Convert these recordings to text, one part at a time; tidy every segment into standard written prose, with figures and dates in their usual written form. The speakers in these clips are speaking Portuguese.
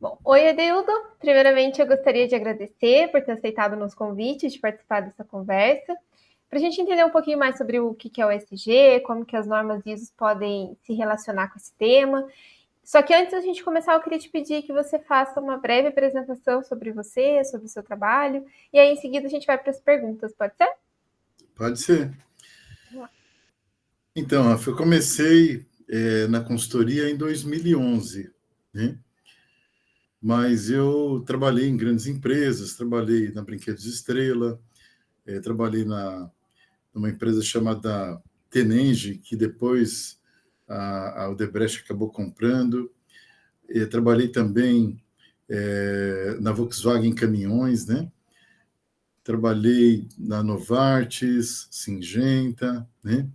Bom, oi, Edildo. Primeiramente, eu gostaria de agradecer por ter aceitado o nosso convite de participar dessa conversa, para a gente entender um pouquinho mais sobre o que é o ESG, como que as normas ISO podem se relacionar com esse tema. Só que antes da gente começar, eu queria te pedir que você faça uma breve apresentação sobre você, sobre o seu trabalho, e aí em seguida a gente vai para as perguntas, pode ser? Pode ser. Então, Rafa, eu comecei na consultoria em 2011, né? Mas eu trabalhei em grandes empresas, trabalhei na Brinquedos Estrela, trabalhei numa empresa chamada Tenenge, que depois a Odebrecht acabou comprando. Trabalhei também na Volkswagen Caminhões, né? Trabalhei na Novartis, Syngenta, né?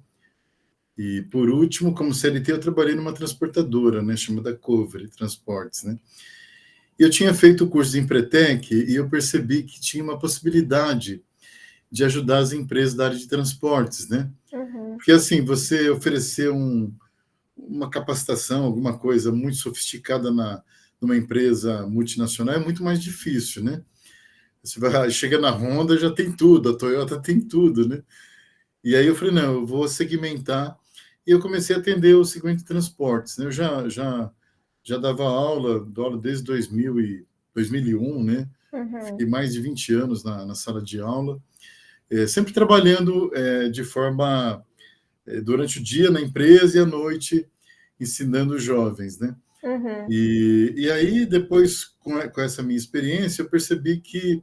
E, por último, como CLT, eu trabalhei numa transportadora, né, chamada Cover Transportes, né? Eu tinha feito o curso de Empretec e eu percebi que tinha uma possibilidade de ajudar as empresas da área de transportes, né? Uhum. Porque, assim, você oferecer uma capacitação, alguma coisa muito sofisticada numa empresa multinacional é muito mais difícil, né? Chega na Honda, já tem tudo, a Toyota tem tudo, né? E aí eu falei, não, eu vou segmentar. E eu comecei a atender o segmento de transportes, né? Eu já dava aula, dou aula desde 2001, né? Uhum. Fiquei mais de 20 anos na sala de aula, sempre trabalhando de forma, durante o dia na empresa e à noite ensinando os jovens, né? Uhum. E aí, depois, com essa minha experiência, eu percebi que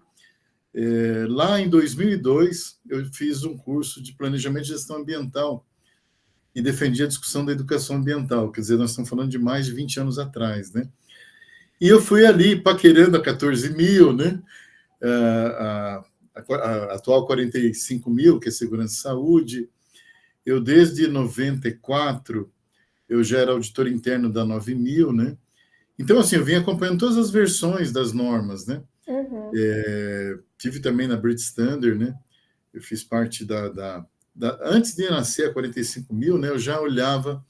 lá em 2002, eu fiz um curso de planejamento e gestão ambiental e defendi a discussão da educação ambiental. Quer dizer, nós estamos falando de mais de 20 anos atrás, né? E eu fui ali paquerando a 14 mil, né? A atual 45 mil, que é segurança e saúde. Eu, desde 94, eu já era auditor interno da 9 mil, né? Então, assim, eu vim acompanhando todas as versões das normas, né? Uhum. Tive também na British Standard, né? Eu fiz parte antes de nascer a 45 mil, né? Eu já olhava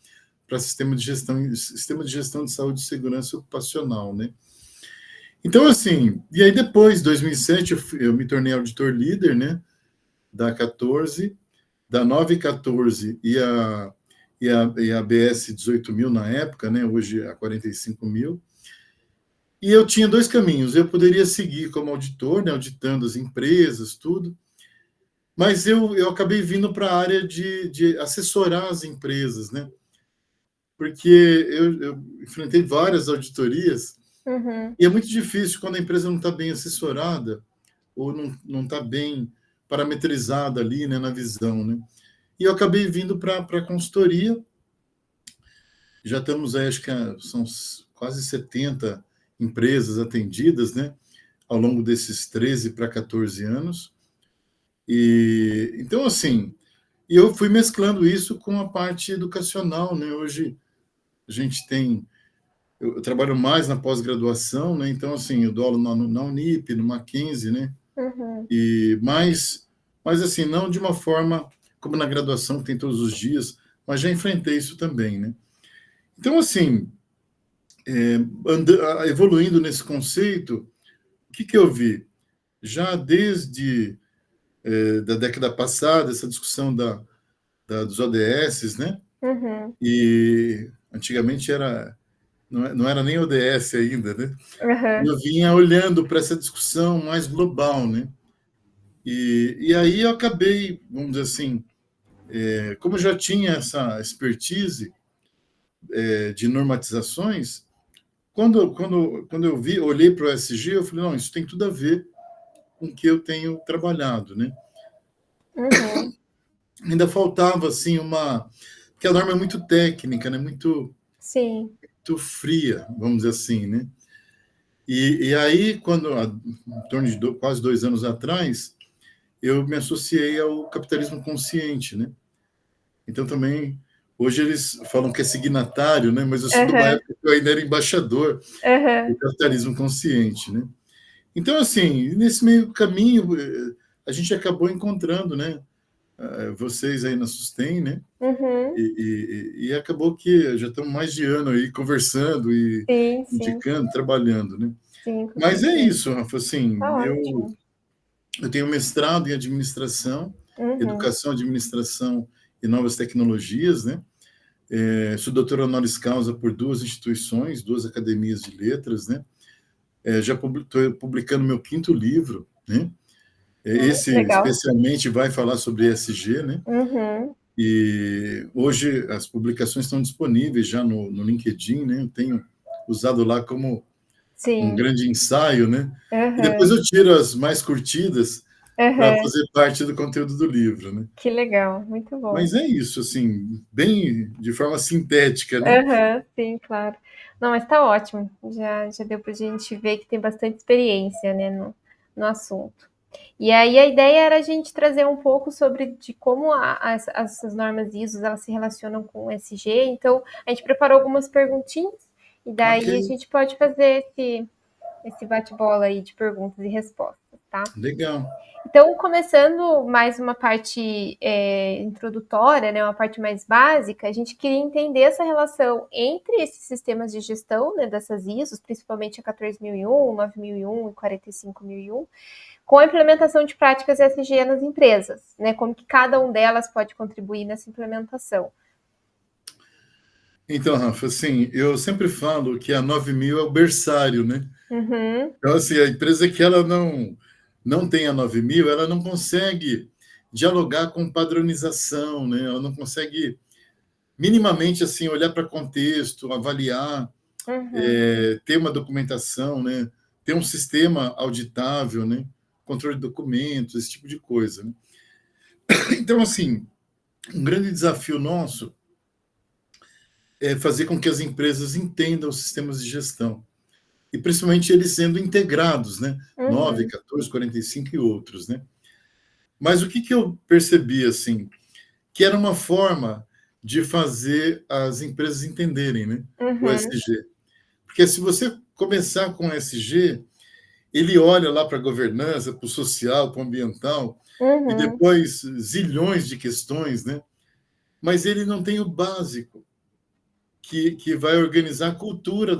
para sistema de gestão de saúde e segurança ocupacional, né? Então, assim, e aí depois, 2007, eu me tornei auditor líder, né? Da 14, da 914 e a BS 18 mil na época, né? Hoje a 45 mil. E eu tinha dois caminhos. Eu poderia seguir como auditor, né? Auditando as empresas, tudo. Mas eu acabei vindo para a área de assessorar as empresas, né? Porque eu enfrentei várias auditorias Uhum. e é muito difícil quando a empresa não está bem assessorada ou não está bem parametrizada ali, né, na visão, né? E eu acabei vindo para a consultoria. Já estamos aí, acho que são quase 70 empresas atendidas, né, ao longo desses 13 para 14 anos. E então, assim, eu fui mesclando isso com a parte educacional, né? Hoje a gente tem, eu trabalho mais na pós-graduação, né? Então, assim, eu dou aula na Unip, no Mackenzie, né? Uhum. E mas assim, não de uma forma como na graduação, que tem todos os dias, mas já enfrentei isso também, né? Então, assim, evoluindo nesse conceito, o que eu vi? Já desde da década passada, essa discussão dos ODS, né? Uhum. E antigamente não era nem ODS ainda, né? Uhum. Eu vinha olhando para essa discussão mais global, né? E aí eu acabei, vamos dizer assim, como eu já tinha essa expertise de normatizações, quando eu olhei para o ESG, eu falei, não, isso tem tudo a ver com o que eu tenho trabalhado, né? Uhum. Ainda faltava, assim, porque a norma é muito técnica, né? Sim. Muito fria, vamos dizer assim, né? E aí, em torno de quase 2 anos atrás, eu me associei ao capitalismo consciente, né? Então, também, hoje eles falam que é signatário, né? Mas eu sou de uma Uhum. época que eu ainda era embaixador do Uhum. capitalismo consciente, né? Então, assim, nesse meio caminho, a gente acabou encontrando, né? vocês aí na Sustain, né? Uhum. E acabou que já estamos mais de ano aí conversando e Sim, sim, indicando, trabalhando, né? sim, com Mas é certeza. isso, Rafa, assim, Tá eu, ótimo. eu tenho mestrado em administração, Uhum. educação, administração e novas tecnologias, né? Sou doutor honoris causa por duas instituições, duas academias de letras, né? Já estou publicando meu quinto livro, né? Esse Legal. especialmente vai falar sobre ESG, né? Uhum. E hoje as publicações estão disponíveis já no LinkedIn, né? Eu tenho usado lá como um Sim. grande ensaio, né? E depois Aham. eu tiro as mais curtidas para Aham. fazer parte do conteúdo do livro, né? Que legal, muito bom. Mas é isso, assim, bem de forma sintética, né? Aham, sim, claro. Não, mas tá ótimo. Já deu pra gente ver que tem bastante experiência, né, no assunto. E aí a ideia era a gente trazer um pouco sobre de como essas normas ISO elas se relacionam com o SG. Então, a gente preparou algumas perguntinhas e Ok, daí a gente pode fazer esse bate-bola aí de perguntas e respostas, tá? legal. Então, começando mais uma parte introdutória, né, uma parte mais básica, a gente queria entender essa relação entre esses sistemas de gestão, né, dessas ISOs, principalmente a 14001, 9001 e 45001, com a implementação de práticas ESG nas empresas, né, como que cada um delas pode contribuir nessa implementação. Então, Rafa, assim, eu sempre falo que a 9000 é o berçário, né? Uhum, Então, assim, a empresa que ela não tem a 9000, ela não consegue dialogar com padronização, né? Ela não consegue minimamente assim olhar para contexto, avaliar, uhum, ter uma documentação, né? Ter um sistema auditável, né? Controle de documentos, esse tipo de coisa, né? Então, assim, um grande desafio nosso é fazer com que as empresas entendam os sistemas de gestão. E principalmente eles sendo integrados, né? 9, uhum, 14, 45 e outros, né? Mas o que eu percebi, assim, que era uma forma de fazer as empresas entenderem, né? O uhum, SG. Porque se você começar com o SG, ele olha lá para a governança, para o social, para o ambiental, e uhum, depois zilhões de questões, né? Mas ele não tem o básico, que vai organizar a cultura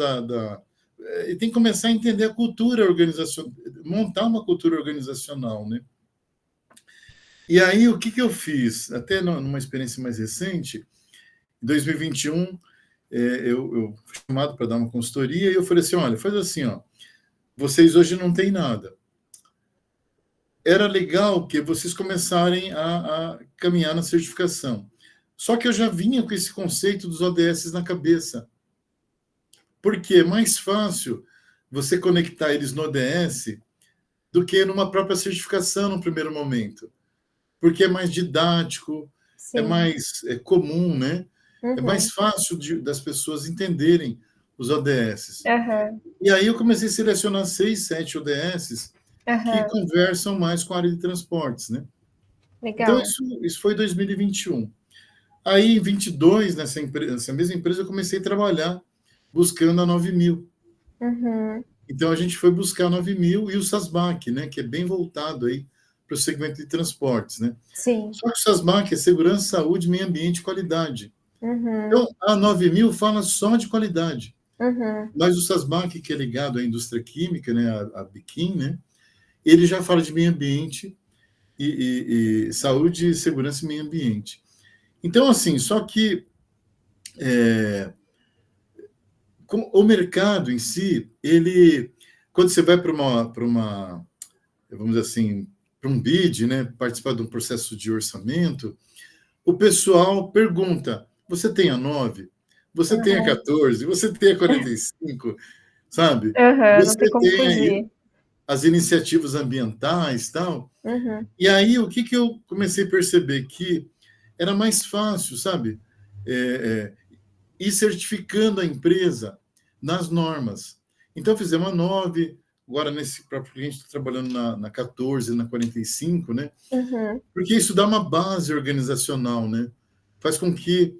ele tem que começar a entender a cultura organizacional, montar uma cultura organizacional, né? E aí, o que eu fiz? Até numa experiência mais recente, em 2021, eu fui chamado para dar uma consultoria e eu falei assim, olha, faz assim, ó, vocês hoje não têm nada. Era legal que vocês começarem a caminhar na certificação. Só que eu já vinha com esse conceito dos ODS na cabeça. Porque é mais fácil você conectar eles no ODS do que numa própria certificação no primeiro momento. Porque é mais didático, é sim, mais comum, né? É mais uhum, fácil das pessoas entenderem os ODS. aham, E aí eu comecei a selecionar 6, 7 ODS que aham, conversam mais com a área de transportes, né? Então, legal, isso foi 2021. Aí, em 22, nessa mesma empresa, eu comecei a trabalhar buscando a 9000. uhum, Então, a gente foi buscar a 9000 e o SASMAC, né, que é bem voltado aí para o segmento de transportes, né? sim, Só que o SASMAC é segurança, saúde, meio ambiente e qualidade. uhum, Então, a 9000 fala só de qualidade. uhum, Mas o SASMAC, que é ligado à indústria química, né, a Biquim, né, ele já fala de meio ambiente e saúde, segurança e meio ambiente. Então, assim, só que o mercado em si, ele, quando você vai para uma, vamos dizer assim, para um bid, né, participar de um processo de orçamento, o pessoal pergunta: você tem a 9? Você tem a uhum, 14? Você tem a 45? Sabe? aham, não tem Você como tem aí fugir. as iniciativas ambientais, tal. Uhum, E aí, o que eu comecei a perceber? Que era mais fácil, sabe? É, ir certificando a empresa nas normas. Então, fizemos a 9, agora nesse próprio cliente está trabalhando na 14, na 45, né? uhum, Porque isso dá uma base organizacional, né? Faz com que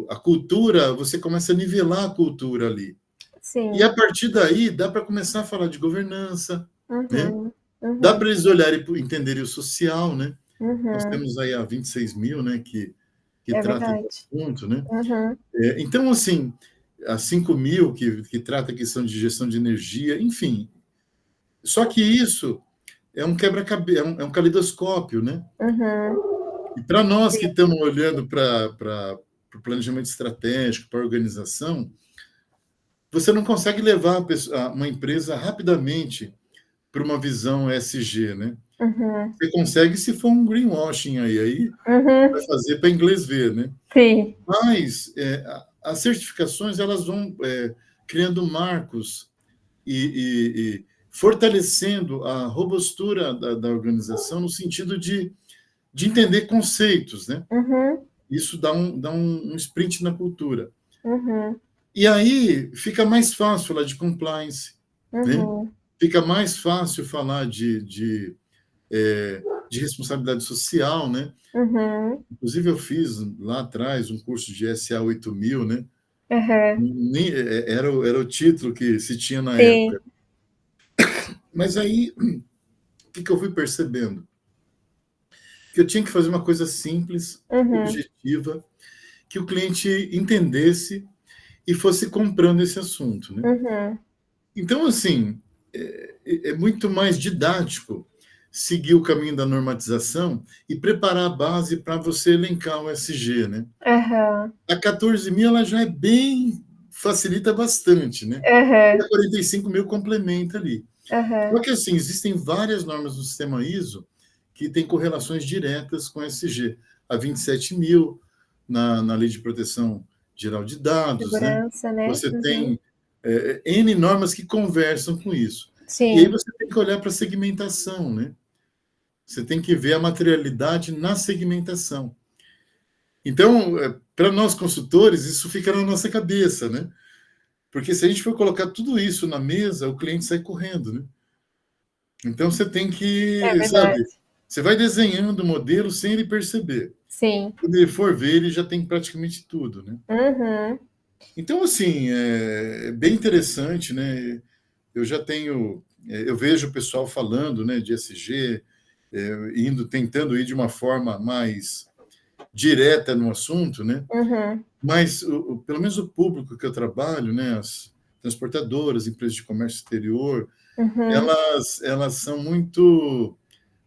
a cultura, você comece a nivelar a cultura ali. E sim, a partir daí, dá para começar a falar de governança, né? uhum, Dá uhum, para eles olharem e entenderem o social, né? Nós Uhum. temos aí a 26 mil, né, que É trata do verdade. assunto, né? Uhum. Então, assim, a 5 mil que trata a questão de gestão de energia, enfim. Só que isso é um quebra-cabeça, é um caleidoscópio, né? Uhum. E para nós que Sim. estamos olhando para o planejamento estratégico, para a organização, você não consegue levar uma empresa rapidamente para uma visão ESG, né? Uhum. Você consegue se for um greenwashing aí vai Uhum. fazer para inglês ver, né? Sim. Mas as certificações elas vão criando marcos e fortalecendo a robustura da organização no sentido de entender conceitos, né? Uhum. Isso dá um sprint na cultura. Uhum. E aí fica mais fácil falar de compliance, né? Uhum. Fica mais fácil falar de responsabilidade social, né? Uhum. Inclusive, eu fiz lá atrás um curso de SA 8000, né? Uhum. Era o título que se tinha na Sim. época. Mas aí, o que eu fui percebendo? Que eu tinha que fazer uma coisa simples, Uhum. objetiva, que o cliente entendesse e fosse comprando esse assunto, né? Uhum. Então, assim, é muito mais didático seguir o caminho da normatização e preparar a base para você elencar o SG, né? Aham. A 14 mil ela já é bem, facilita bastante, né? E Aham. a 45 mil complementa ali. Só Aham. que, assim, existem várias normas do sistema ISO que têm correlações diretas com o SG. A 27 mil, na Lei de Proteção Geral de Dados, né? Segurança, né? Você Uhum. tem N normas que conversam com isso. E aí Sim. você tem que olhar para a segmentação, né? Você tem que ver a materialidade na segmentação. Então, para nós consultores, isso fica na nossa cabeça, né? Porque se a gente for colocar tudo isso na mesa, o cliente sai correndo, né? Então você tem É que, sabe, verdade. você vai desenhando o modelo sem ele perceber. Sim. Quando ele for ver, ele já tem praticamente tudo, né? Uhum. Então, assim, é bem interessante, né? Eu já tenho, eu vejo o pessoal falando, né, de SG, tentando ir de uma forma mais direta no assunto, né? Uhum. Mas, pelo menos o público que eu trabalho, né, as transportadoras, empresas de comércio exterior, Uhum. elas são muito,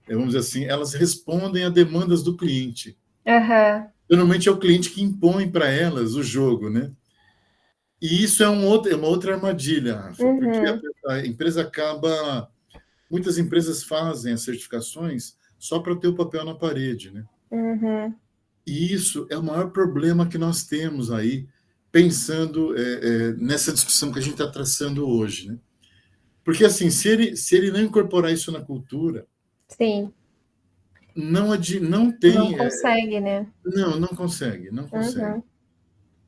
vamos dizer assim, elas respondem a demandas do cliente. Aham. Normalmente é o cliente que impõe para elas o jogo, né? E isso é uma outra armadilha, Rafa, porque Uhum. a empresa acaba. Muitas empresas fazem as certificações só para ter o papel na parede, né? Uhum. E isso é o maior problema que nós temos aí, pensando nessa discussão que a gente está traçando hoje, né? Porque, assim, se ele não incorporar isso na cultura, Sim. não Não tem. consegue, né? Não consegue, não consegue. Uhum.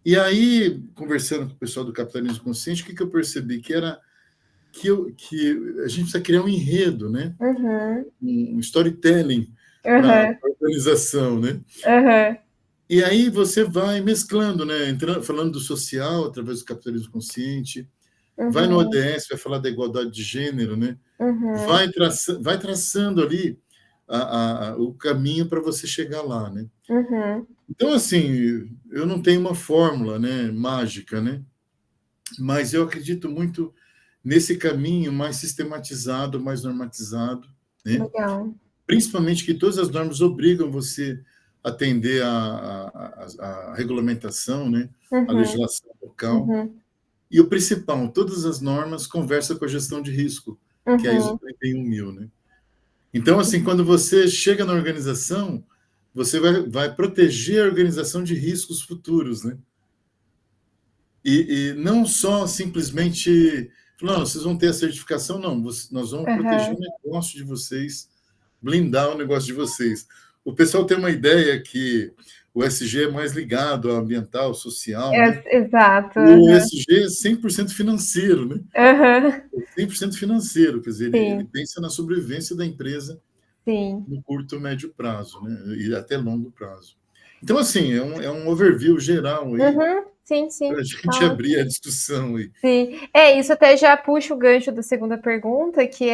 E aí, conversando com o pessoal do capitalismo consciente, o que eu percebi? Que era que a gente precisa criar um enredo, né? Uhum. Um storytelling para a Aham. organização, né? Aham. E aí você vai mesclando, né? Falando do social através do capitalismo consciente, vai no Uhum. ODS, vai falar da igualdade de gênero, né? Uhum. Vai traçando ali o caminho para você chegar lá, né? Uhum. Então, assim, eu não tenho uma fórmula, né, mágica, né? Mas eu acredito muito nesse caminho mais sistematizado, mais normatizado, né? Legal. Principalmente que todas as normas obrigam você a atender a regulamentação, né? A Uhum. legislação local. Uhum. E o principal, todas as normas conversam com a gestão de risco, que é a ISO Uhum. 31000, né? Então, assim, quando você chega na organização, você vai proteger a organização de riscos futuros, né? E não só simplesmente falar, não, vocês vão ter a certificação, não, nós vamos proteger o Aham. negócio de vocês, blindar o negócio de vocês. O pessoal tem uma ideia que o SG é mais ligado ao ambiental, social, né? Exato. O Aham. SG é 100% financeiro, né? Aham. 100% financeiro, quer dizer, ele Sim. pensa na sobrevivência da empresa Sim. no curto, médio prazo, né? E até longo prazo. Então, assim, é um overview geral aí Uhum. Sim, sim. para a Tá gente abrir a ótimo. discussão aí. Sim. Isso até já puxa o gancho da segunda pergunta, que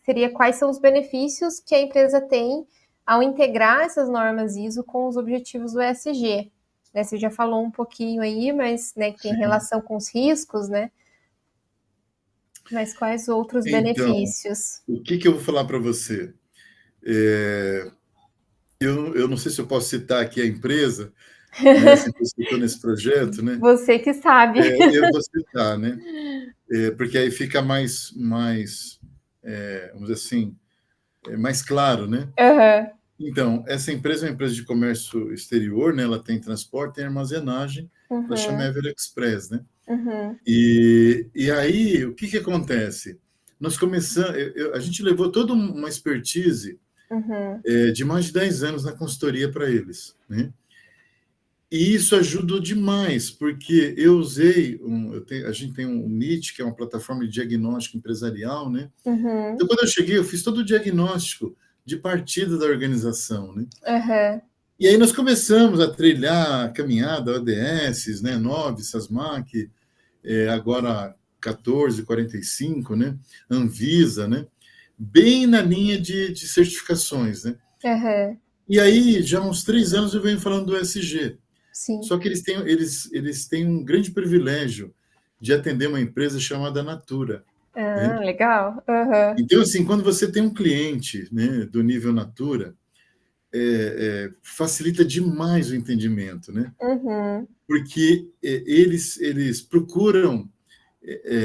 seria quais são os benefícios que a empresa tem ao integrar essas normas ISO com os objetivos do ESG. Né? Você já falou um pouquinho aí, mas né, que tem Sim. relação com os riscos, né? Mas quais outros Então, benefícios? o que eu vou falar para você? Eu não sei se eu posso citar aqui a empresa, né, se você estou nesse projeto, né? Você que sabe. Eu vou citar, né? Porque aí fica mais vamos dizer assim, mais claro, né? Uhum. Então, essa empresa é uma empresa de comércio exterior, né? Ela tem transporte, tem armazenagem, ela chama Uhum. Ever Express, né? Uhum. E aí, o que acontece? Nós começamos, a gente levou toda uma expertise Uhum. de mais de 10 anos na consultoria para eles, né? E isso ajudou demais, porque eu usei, a gente tem um Meet, que é uma plataforma de diagnóstico empresarial, né? Uhum. Então, quando eu cheguei, eu fiz todo o diagnóstico de partida da organização, né? Uhum. E aí nós começamos a trilhar a caminhada, ODS, né? 9, SASMAC, agora 1445, né? Anvisa, né? Bem na linha de certificações, né? Uhum. E aí, já há uns 3 anos eu venho falando do ESG. Sim. Só que eles têm um grande privilégio de atender uma empresa chamada Natura, né? Ah, legal. Uhum. Então, assim, quando você tem um cliente, né, do nível Natura, facilita demais o entendimento, né? Uhum. Porque eles procuram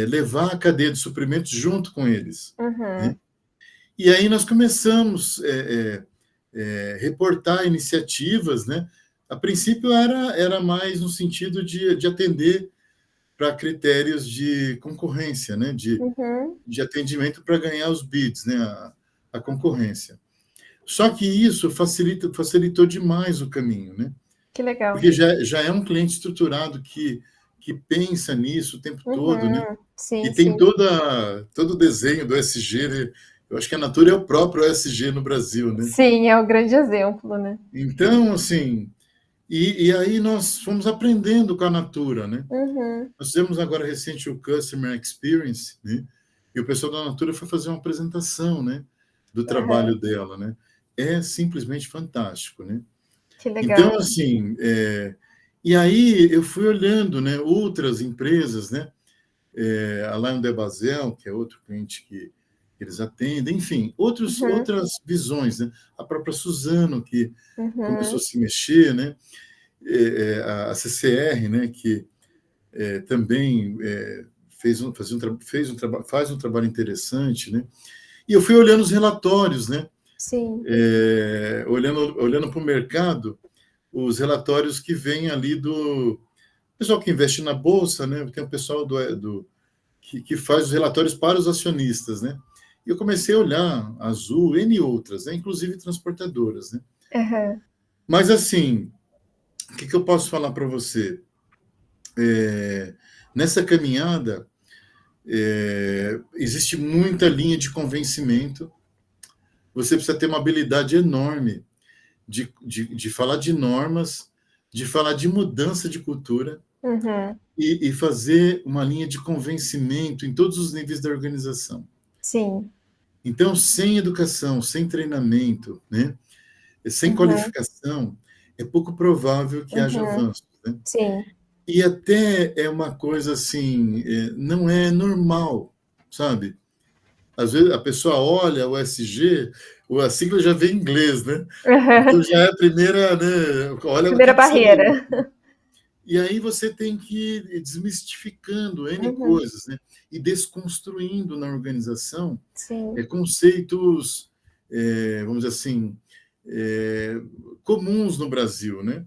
levar a cadeia de suprimentos junto com eles, Uhum. né? E aí nós começamos reportar iniciativas, né? A princípio era mais no sentido de atender para critérios de concorrência, né? Uhum. De atendimento para ganhar os bids, né? A concorrência. Só que isso facilitou demais o caminho, né? Que legal. Porque já é um cliente estruturado que pensa nisso o tempo todo, né? Uhum. E Sim, tem sim. todo o desenho do ESG, né? Eu acho que a Natura é o próprio ESG no Brasil, né? Sim, é um grande exemplo, né? Então, assim, e aí nós fomos aprendendo com a Natura, né? Uhum. Nós fizemos agora recente o Customer Experience, né? E o pessoal da Natura foi fazer uma apresentação, né? Do Uhum. trabalho dela, né? É simplesmente fantástico, né? Que legal. Então, assim, e aí eu fui olhando, né? Outras empresas, né? A Lion de Basel, que é outro cliente que eles atendem, enfim, Uhum. outras visões, né? A própria Suzano, que começou a Uhum. se mexer, né? A CCR, né? Que também faz um trabalho interessante, né? E eu fui olhando os relatórios, né? Sim. Olhando para o mercado, os relatórios que vêm ali do pessoal que investe na bolsa, né? Tem o pessoal que faz os relatórios para os acionistas, né? E eu comecei a olhar Azul, N outras, né? Inclusive transportadoras, né? Uhum. Mas assim, o que eu posso falar para você? Nessa caminhada, existe muita linha de convencimento. Você precisa ter uma habilidade enorme de falar de normas, de falar de mudança de cultura Uhum. e fazer uma linha de convencimento em todos os níveis da organização. Sim. Então, sem educação, sem treinamento, né, sem Uhum. qualificação, é pouco provável que haja Uhum. avanço, né? Sim. E até é uma coisa assim, não é normal, sabe? Às vezes a pessoa olha o SG, a sigla já vem em inglês, né? Então Uhum. já é a primeira, né? Olha o Primeira que seria. barreira. E aí você tem que ir desmistificando N Uhum. coisas, né? E desconstruindo na organização Sim. conceitos, vamos dizer assim, é, comuns no Brasil, né?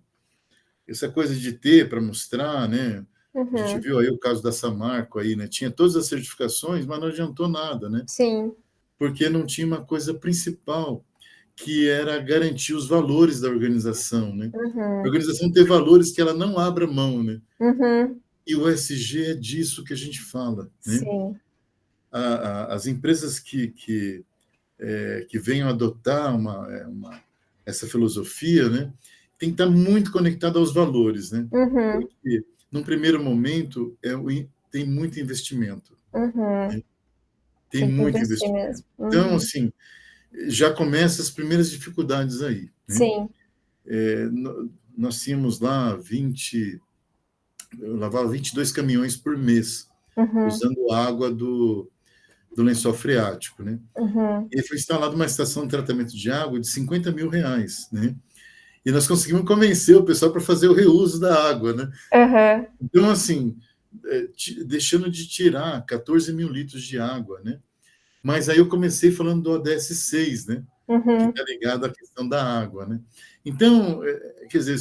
Essa coisa de ter para mostrar, né? A gente Uhum. viu aí o caso da Samarco aí, né? Tinha todas as certificações, mas não adiantou nada, né? Sim. Porque não tinha uma coisa principal, que era garantir os valores da organização, né? A Uhum. organização ter valores que ela não abra mão, né? Uhum. E o ESG é disso que a gente fala, né? Sim. As empresas que venham adotar essa filosofia, né? Tem que estar muito conectado aos valores, né? Uhum. Porque, num primeiro momento, tem muito investimento, Uhum. né? Tem Tem que muito investir investimento. mesmo. Então, Uhum. assim, já começa as primeiras dificuldades aí, né? Sim. Nós tínhamos lá eu lavava 22 caminhões por mês, Uhum. usando água do lençol freático, né? Uhum. E foi instalada uma estação de tratamento de água de R$ 50 mil, né? E nós conseguimos convencer o pessoal para fazer o reuso da água, né? Uhum. Então, assim, deixando de tirar 14 mil litros de água, né? Mas aí eu comecei falando do ODS 6, né? Que Uhum. está ligado à questão da água, né? Então, quer dizer,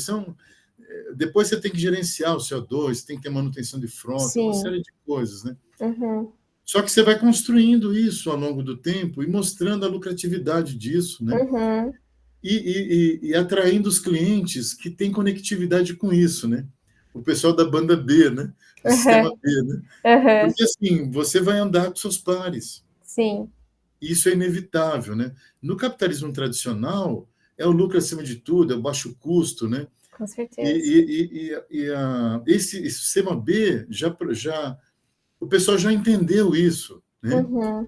depois você tem que gerenciar o CO2, tem que ter manutenção de frota, uma Sim. série de coisas, né? Uhum. Só que você vai construindo isso ao longo do tempo e mostrando a lucratividade disso, né? Uhum. E atraindo os clientes que têm conectividade com isso, né? O pessoal da banda B, né? Do sistema Uhum. B, né? Uhum. Porque assim, você vai andar com seus pares. Sim, Isso é inevitável, né? No capitalismo tradicional, é o lucro acima de tudo, é o baixo custo, né? com certeza. Esse sistema B o pessoal já entendeu isso, né? Uhum.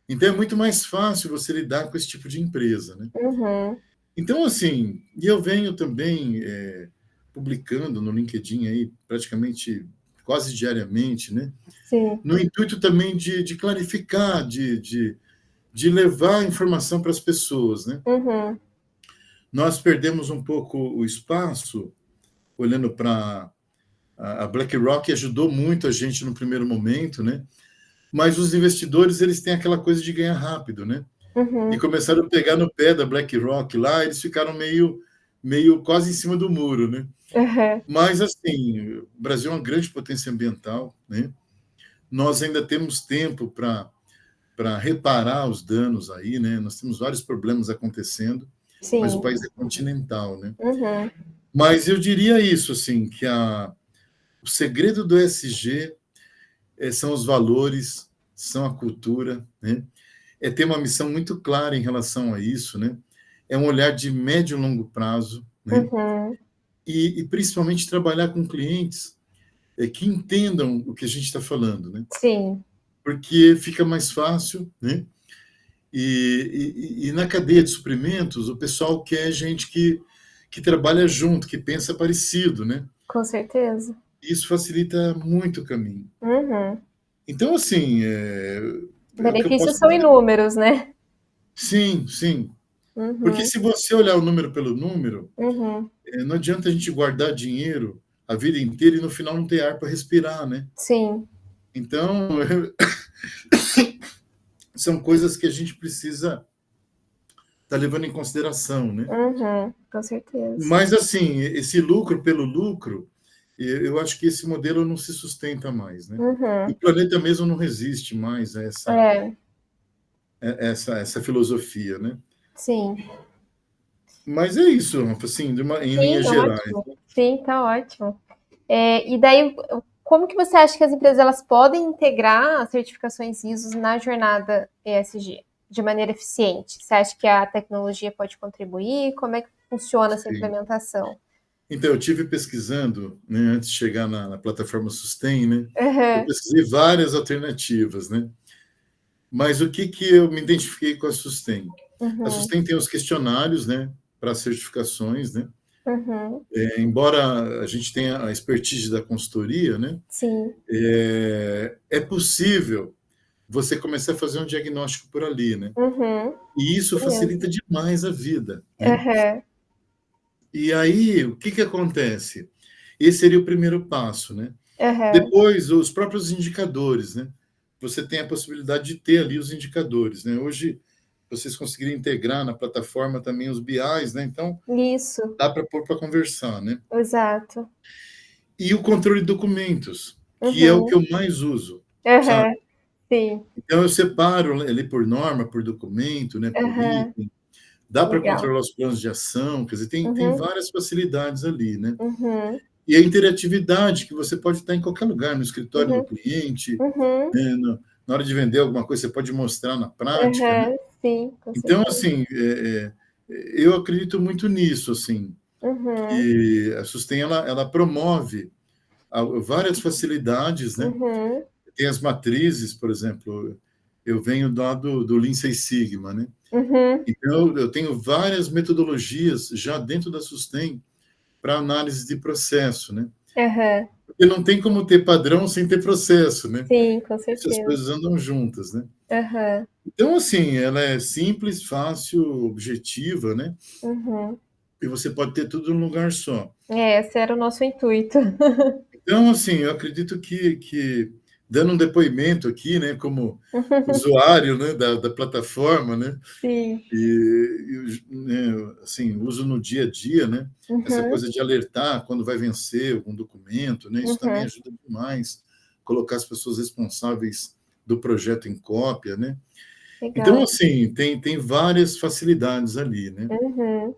Então é muito mais fácil você lidar com esse tipo de empresa, né? Uhum. Então assim, e eu venho também publicando no LinkedIn aí praticamente quase diariamente, né? Sim. No intuito também de clarificar, de levar informação para as pessoas, né? Uhum. Nós perdemos um pouco o espaço olhando para a BlackRock ajudou muito a gente no primeiro momento, né? Mas os investidores eles têm aquela coisa de ganhar rápido, né? E Uhum. começaram a pegar no pé da BlackRock lá, eles ficaram meio quase em cima do muro, né? Uhum. Mas assim, o Brasil é uma grande potência ambiental, né? Nós ainda temos tempo para reparar os danos aí, né? Nós temos vários problemas acontecendo, mas o Sim. país é continental, né? Uhum. Mas eu diria isso, assim, que o segredo do ESG são os valores, são a cultura, né? É ter uma missão muito clara em relação a isso, né? É um olhar de médio e longo prazo, né? Uhum. E principalmente trabalhar com clientes que entendam o que a gente está falando, né? Sim. Porque fica mais fácil, né? E na cadeia de suprimentos, o pessoal quer gente que trabalha junto, que pensa parecido, né? Com certeza. Isso facilita muito o caminho. Uhum. Então, assim, o que eu Benefícios posso são dizer? inúmeros, né? Sim, sim. Porque Uhum. se você olhar o número pelo número, Uhum. não adianta a gente guardar dinheiro a vida inteira e no final não ter ar para respirar, né? Sim. Então, são coisas que a gente precisa estar levando em consideração, né? Uhum. Com certeza. Mas, assim, esse lucro pelo lucro, eu acho que esse modelo não se sustenta mais, né? E Uhum. o planeta mesmo não resiste mais a É. essa filosofia, né? Sim. Mas é isso, assim, em Sim, linhas gerais. ótimo. Sim, tá ótimo. E daí, como que você acha que as empresas elas podem integrar as certificações ISO na jornada ESG de maneira eficiente? Você acha que a tecnologia pode contribuir? Como é que funciona essa Sim. implementação? Então, eu tive pesquisando, né, antes de chegar na plataforma Sustain, né? Eu Uhum. pesquisei várias alternativas, né? Mas o que eu me identifiquei com a Sustain? A Uhum. Sustain tem os questionários, né, para certificações, né? Uhum. Embora a gente tenha a expertise da consultoria, né? Sim. É possível você começar a fazer um diagnóstico por ali, né? Uhum. E isso Isso facilita mesmo. demais a vida, né? Uhum. E aí, o que acontece? Esse seria o primeiro passo, né? Uhum. Depois, os próprios indicadores, né? Você tem a possibilidade de ter ali os indicadores, né? Hoje, vocês conseguiram integrar na plataforma também os BIs, né? Então, Isso. dá para pôr para conversar, né? Exato. E o controle de documentos, que é o que Uhum. eu mais uso, sabe? Uhum. Sim. Então, eu separo ali por norma, por documento, né? Por Uhum. item. Dá para Legal. controlar os planos de ação, quer dizer, tem Uhum. várias facilidades ali, né? Uhum. E a interatividade, que você pode estar em qualquer lugar, no escritório do Uhum. cliente, Uhum. né, na hora de vender alguma coisa, você pode mostrar na prática, né? Uhum. Sim, com Então, certeza. assim, eu acredito muito nisso, assim, Uhum. que a Sustain, ela promove várias facilidades, né? Uhum. Tem as matrizes, por exemplo, eu venho do Lean Six Sigma, né? Uhum. Então, eu tenho várias metodologias já dentro da Sustain para análise de processo, né? Aham. Porque não tem como ter padrão sem ter processo, né? Sim, com Essas certeza. coisas andam juntas, né? Aham. Então, assim, ela é simples, fácil, objetiva, né? Uhum. E você pode ter tudo num lugar só. Esse era o nosso intuito. Então, assim, eu acredito que dando um depoimento aqui, né, como usuário, né, da plataforma, né, Sim. né, assim, uso no dia a dia, né, essa Uhum. coisa de alertar quando vai vencer algum documento, né, isso também Uhum. ajuda demais, colocar as pessoas responsáveis do projeto em cópia, né. Então, Legal. assim, tem várias facilidades ali, né. Uhum.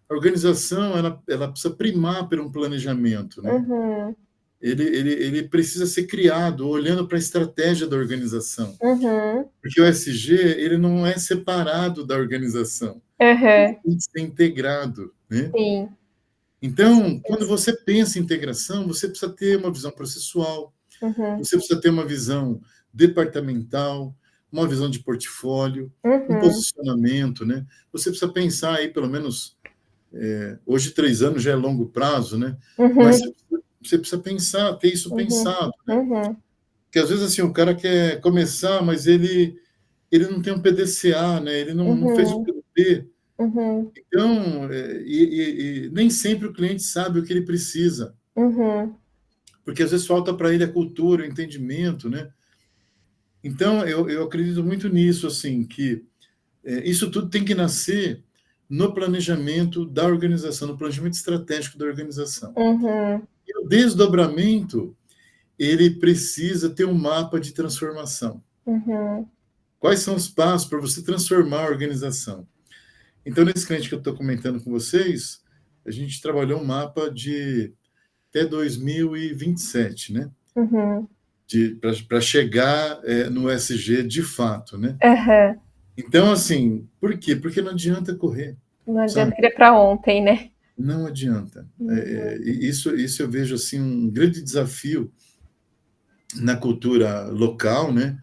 A organização, ela precisa primar por um planejamento, né. Uhum. Ele precisa ser criado olhando para a estratégia da organização, Uhum. porque o ESG ele não é separado da organização, ele Aham. tem que ser integrado, né? Sim, com Então, quando certeza. você pensa em integração, você precisa ter uma visão processual, Uhum. você precisa ter uma visão departamental, uma visão de portfólio, um Uhum. posicionamento, né? Você precisa pensar aí, pelo menos, hoje 3 anos já é longo prazo, né? Mas Uhum. você precisa pensar, ter isso Uhum. pensado. Uhum. Porque às vezes assim, o cara quer começar, mas ele não tem um PDCA, né? Ele não fez o Uhum. PDP. Uhum. Então, e nem sempre o cliente sabe o que ele precisa, Uhum. porque às vezes falta para ele a cultura, o entendimento, né? Então, eu acredito muito nisso, assim, que isso tudo tem que nascer no planejamento da organização, no planejamento estratégico da organização. Uhum. E o desdobramento, ele precisa ter um mapa de transformação. Uhum. Quais são os passos para você transformar a organização? Então, nesse cliente que eu estou comentando com vocês, a gente trabalhou um mapa de até 2027, né? Uhum. Para chegar no SG de fato, né? Aham. Então, assim, por quê? Porque não adianta correr, Não adianta sabe? querer para ontem, né? Não adianta. Uhum. Isso eu vejo assim um grande desafio na cultura local, né?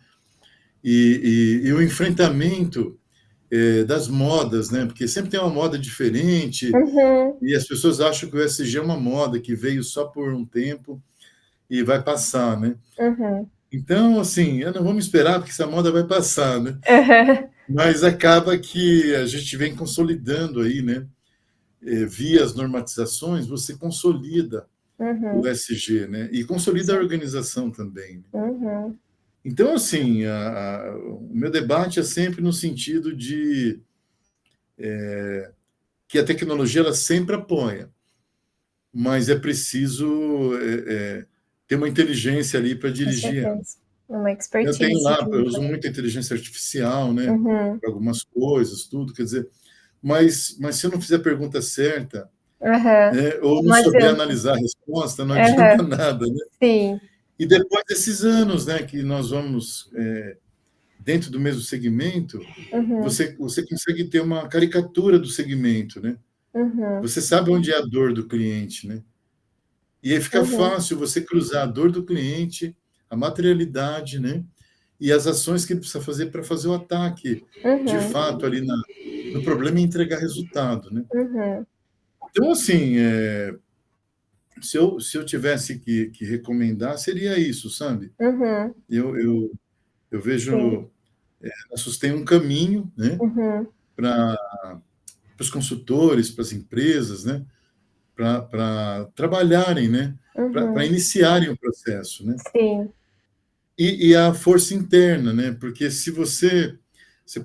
E o enfrentamento das modas, né? Porque sempre tem uma moda diferente Uhum. e as pessoas acham que o ESG é uma moda que veio só por um tempo e vai passar, né? Uhum. Então, assim, eu não vou me esperar porque essa moda vai passar, né? Aham. Mas acaba que a gente vem consolidando aí, né? Via as normatizações, você consolida o Uhum. ESG, né? E consolida a Sim. organização também, né? Uhum. Então, assim, o meu debate é sempre no sentido de que a tecnologia ela sempre apoia, mas é preciso ter uma inteligência ali para Com dirigir ela. certeza. Uma Eu tenho expertise lá, eu junto. uso muita inteligência artificial, né, Uhum. para algumas coisas, tudo, quer dizer, mas se eu não fizer a pergunta certa, Aham. né, ou não Não souber adianta. analisar a resposta, não adianta Aham. nada, né? Sim. E depois desses anos, né, que nós vamos dentro do mesmo segmento, Uhum. você consegue ter uma caricatura do segmento, né? Uhum. Você sabe onde é a dor do cliente, né? E aí fica Uhum. fácil você cruzar a dor do cliente, a materialidade, né? E as ações que ele precisa fazer para fazer o ataque, de Uhum. fato, ali no problema e entregar resultado, né? Uhum. Então, assim, se eu tivesse que recomendar, seria isso, sabe? Uhum. Eu Sim. vejo, a Sustain um caminho, né? Uhum. Para os consultores, para as empresas, né? Para trabalharem, né? Para Uhum. iniciarem o processo, né? Sim. E a força interna, né? Porque se você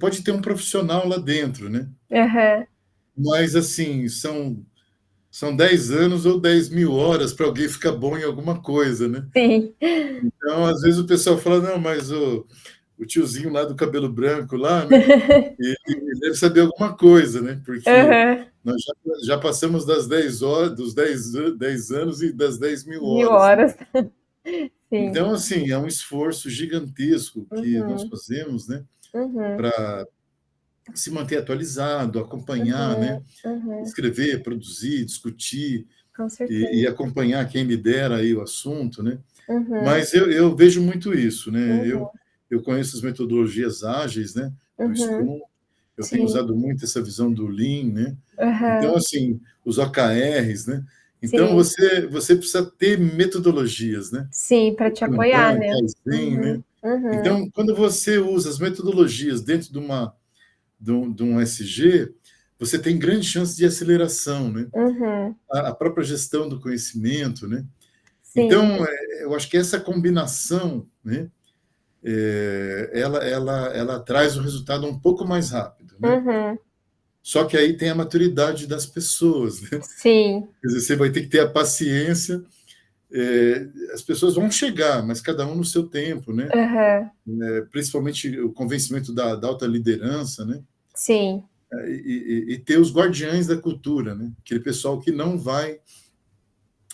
pode ter um profissional lá dentro, né? Aham. Mas assim são 10 anos ou 10.000 horas para alguém ficar bom em alguma coisa, né? Sim. Então, às vezes o pessoal fala, não, mas o tiozinho lá do cabelo branco lá, né? Ele deve saber alguma coisa, né? Porque Aham. nós já passamos das 10 horas, dos 10 anos e das 10.000 Mil horas, né? horas. Sim. Então, assim, é um esforço gigantesco que nós Uhum. fazemos, né? Uhum. Para se manter atualizado, acompanhar, Uhum. né? Uhum. Escrever, produzir, discutir Com e certeza. acompanhar quem lidera aí o assunto, né? Uhum. Mas eu vejo muito isso, né? Uhum. eu conheço as metodologias ágeis, né, do Uhum. Scrum, eu tenho Sim. usado muito essa visão do Lean, né? Então, Aham. assim, os OKRs, né? Então, Sim. você precisa ter metodologias, né? Sim, para O te apoiar, Kanban, né. Kaizen, né? Uhum. Uhum. Então, quando você usa as metodologias dentro de um SG, você tem grande chance de aceleração, né? Uhum. A própria gestão do conhecimento, né? Sim. Então, eu acho que essa combinação, né? Ela traz o resultado um pouco mais rápido, né? Uhum. Só que aí tem a maturidade das pessoas, né? Sim. Quer dizer, você vai ter que ter a paciência. As pessoas vão chegar, mas cada um no seu tempo, né? Aham. Principalmente o convencimento da alta liderança, né? Sim. E ter os guardiães da cultura, né? Aquele pessoal que não vai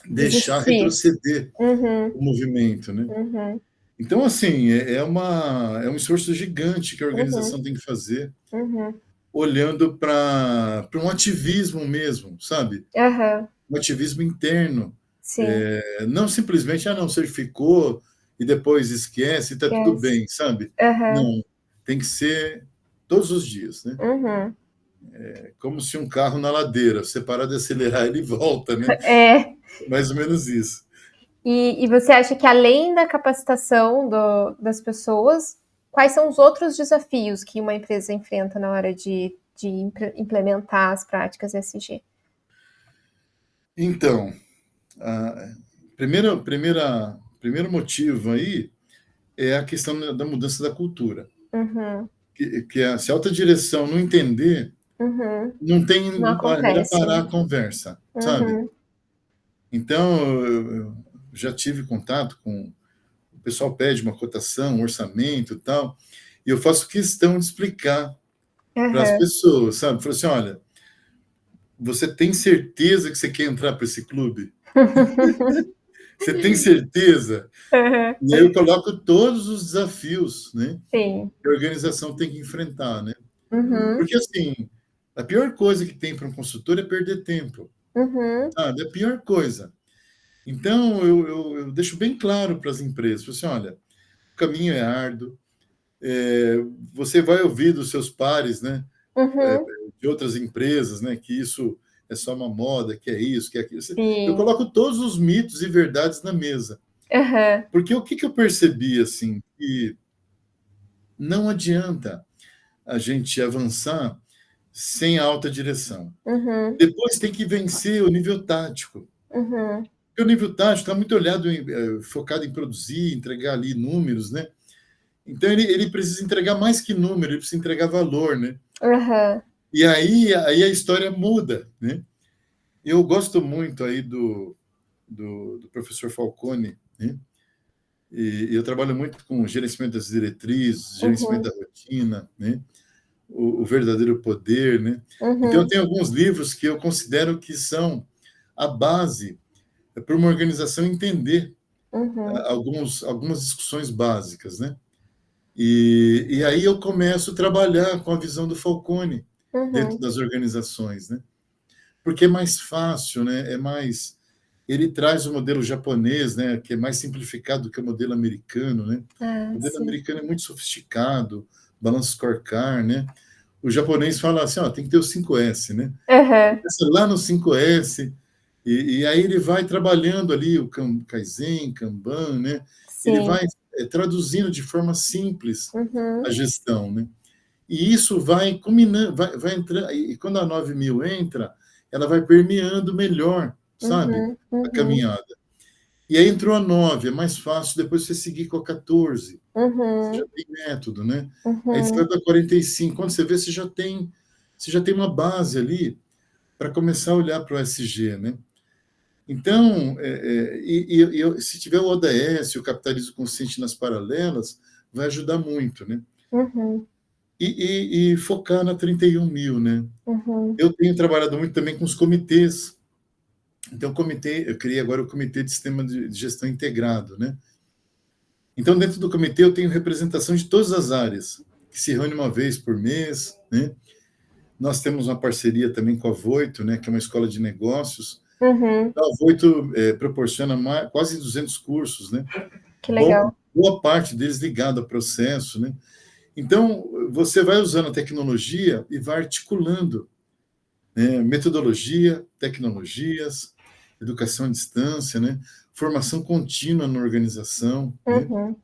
deixar Desistir. retroceder Uhum. o movimento, né? Uhum. Então, assim, é um esforço gigante que a Uhum. organização tem que fazer, Uhum. olhando para um ativismo mesmo, sabe? Aham. Um ativismo interno. Sim. Não simplesmente, não, certificou e depois esquece e está tudo Yes. bem, sabe? Aham. Não, tem que ser todos os dias, né? Uhum. É como se um carro na ladeira, você parar de acelerar, ele volta, né? É. Mais ou menos isso. E você acha que além da capacitação das pessoas, quais são os outros desafios que uma empresa enfrenta na hora de implementar as práticas ESG? Então, a primeiro motivo aí é a questão da mudança da cultura. Uhum. Se a alta direção não entender, Uhum. não tem, Não olha, melhor acontece. parar a conversa, sabe? Uhum. Então, eu já tive contato com o pessoal, pede uma cotação, um orçamento e tal, e eu faço questão de explicar para as Aham. pessoas, sabe? Falei assim, olha, você tem certeza que você quer entrar para esse clube? Você tem certeza? Aham. E aí eu coloco todos os desafios, né, Sim. que a organização tem que enfrentar, né? Uhum. Porque, assim, a pior coisa que tem para um consultor é perder tempo, Uhum. sabe? É a pior coisa. Então, eu deixo bem claro para as empresas, falo assim, olha, o caminho é árduo, é, você vai ouvir dos seus pares, né, Uhum. de outras empresas, né, que isso é só uma moda, que é isso, que é aquilo. Eu Sim. coloco todos os mitos e verdades na mesa. Aham. Porque o que, que eu percebi, assim, que não adianta a gente avançar sem a alta direção. Uhum. Depois tem que vencer o nível tático. Uhum. Porque o nível tático está muito focado em produzir, entregar ali números, né? Então ele precisa entregar mais que número, ele precisa entregar valor, né? Aham. E aí a história muda, né? Eu gosto muito aí do professor Falcone, né? E eu trabalho muito com gerenciamento das diretrizes, gerenciamento Uhum. da rotina, né? O verdadeiro poder, né? Então, eu Uhum. tenho alguns livros que eu considero que são a base para uma organização entender Uhum. algumas discussões básicas, né? E aí eu começo a trabalhar com a visão do Falcone dentro Uhum. das organizações, né? Porque é mais fácil, né? Ele traz o modelo japonês, né? Que é mais simplificado do que o modelo americano, né? Ah, O modelo sim. americano é muito sofisticado, balanço scorecard, né? O japonês fala assim, ó, tem que ter o 5S, né? Aham. Começa lá no 5S, e aí ele vai trabalhando ali o Kaizen, Kanban, né? Ele Sim. vai traduzindo de forma simples a Uhum. gestão, né? E isso vai culminando, vai entrar, e quando a 9000 entra, ela vai permeando melhor, sabe? Uhum. A Uhum. caminhada. E aí entrou a 9, é mais fácil depois você seguir com a 14. Você já Uhum. tem método, né? Aí você vai Uhum. para 45, quando você vê, você já tem uma base ali para começar a olhar para o SG, né? Então, se tiver o ODS, o capitalismo consciente nas paralelas, vai ajudar muito, né? Uhum. E focar na 31.000, né? Uhum. Eu tenho trabalhado muito também com os comitês. Então, eu criei agora o Comitê de Sistema de Gestão Integrado, né? Então, dentro do comitê, eu tenho representação de todas as áreas, que se reúne uma vez por mês, né? Nós temos uma parceria também com a Voito, né, que é uma escola de negócios. Uhum. A Voito proporciona quase 200 cursos, né? Que legal. boa parte deles ligado a processo, né? Então, você vai usando a tecnologia e vai articulando, né, metodologia, tecnologias, educação à distância, né, formação contínua na organização, né? Uhum.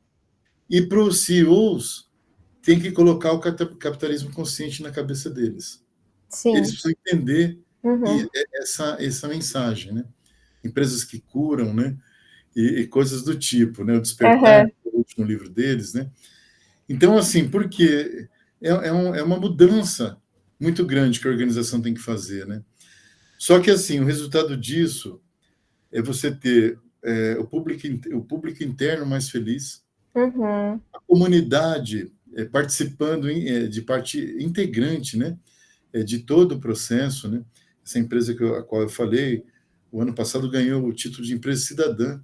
E para os CEOs, tem que colocar o capitalismo consciente na cabeça deles. Eles Sim. precisam entender Uhum. essa mensagem, né? Empresas que curam, né? E coisas do tipo, né? O Despertar, Aham. o último livro deles, né? Então, assim, porque é uma mudança muito grande que a organização tem que fazer, né? Só que, assim, o resultado disso é você ter o público interno mais feliz, Uhum. a comunidade participando de parte integrante, né? De todo o processo, né? Essa empresa a qual eu falei, o ano passado ganhou o título de empresa cidadã